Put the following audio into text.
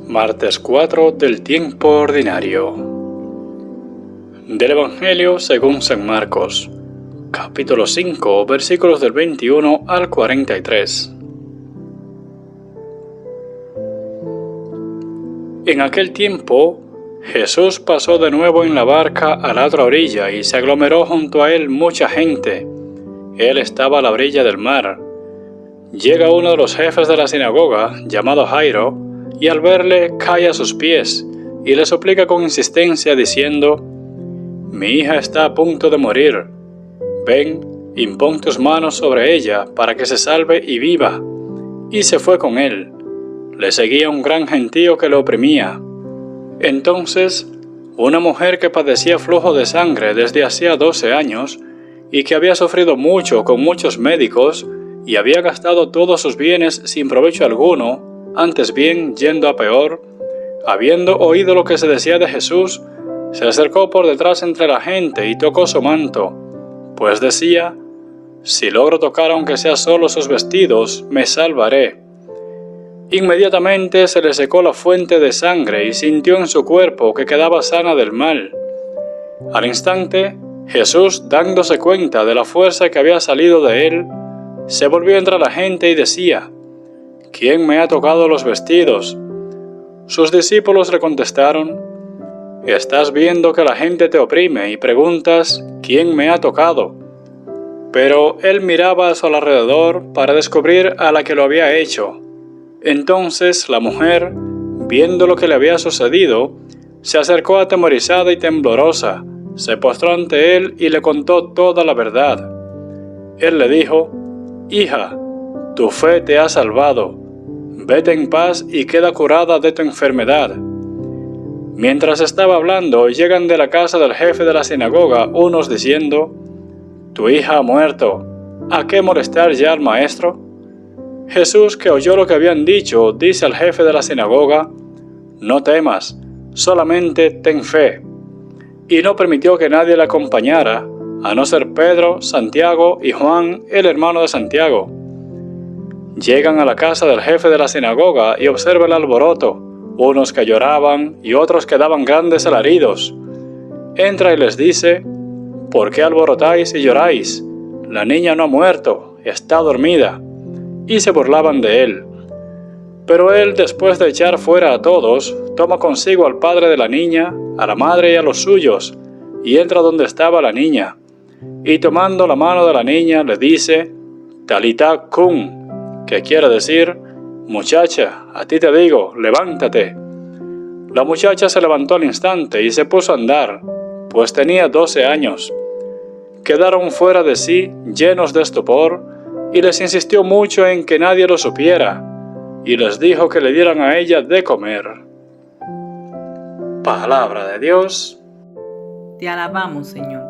Martes 4 del tiempo ordinario. Del Evangelio según San Marcos, capítulo 5, versículos del 21 al 43. En aquel tiempo, Jesús pasó de nuevo en la barca a la otra orilla y se aglomeró junto a él mucha gente. Él estaba a la orilla del mar. Llega uno de los jefes de la sinagoga, llamado Jairo, y al verle cae a sus pies y le suplica con insistencia diciendo: «Mi hija está a punto de morir. Ven, impón tus manos sobre ella para que se salve y viva». Y se fue con él. Le seguía un gran gentío que lo oprimía. Entonces, una mujer que padecía flujo de sangre desde hacía 12 años y que había sufrido mucho con muchos médicos y había gastado todos sus bienes sin provecho alguno, antes bien yendo a peor, habiendo oído lo que se decía de Jesús, se acercó por detrás entre la gente y tocó su manto, pues decía: «Si logro tocar aunque sea solo sus vestidos, me salvaré». Inmediatamente se le secó la fuente de sangre y sintió en su cuerpo que quedaba sana del mal. Al instante, Jesús, dándose cuenta de la fuerza que había salido de él, se volvió entre la gente y decía: «¿Quién me ha tocado los vestidos?». Sus discípulos le contestaron: «Estás viendo que la gente te oprime y preguntas: ¿quién me ha tocado?». Pero él miraba a su alrededor para descubrir a la que lo había hecho. Entonces la mujer, viendo lo que le había sucedido, se acercó atemorizada y temblorosa, se postró ante él y le contó toda la verdad. Él le dijo: «Hija, tu fe te ha salvado. Vete en paz y queda curada de tu enfermedad». Mientras estaba hablando, llegan de la casa del jefe de la sinagoga unos diciendo: «Tu hija ha muerto. ¿A qué molestar ya al maestro?». Jesús, que oyó lo que habían dicho, dice al jefe de la sinagoga: «No temas, solamente ten fe». Y no permitió que nadie le acompañara, a no ser Pedro, Santiago y Juan, el hermano de Santiago. Llegan a la casa del jefe de la sinagoga y observa el alboroto, unos que lloraban y otros que daban grandes alaridos. Entra y les dice: «¿Por qué alborotáis y lloráis? La niña no ha muerto, está dormida». Y se burlaban de él. Pero él, después de echar fuera a todos, toma consigo al padre de la niña, a la madre y a los suyos, y entra donde estaba la niña. Y tomando la mano de la niña, le dice: «Talita cum», que quiere decir: «Muchacha, a ti te digo, levántate». La muchacha se levantó al instante y se puso a andar, pues tenía 12 años. Quedaron fuera de sí, llenos de estupor, y les insistió mucho en que nadie lo supiera, y les dijo que le dieran a ella de comer. Palabra de Dios. Te alabamos, Señor.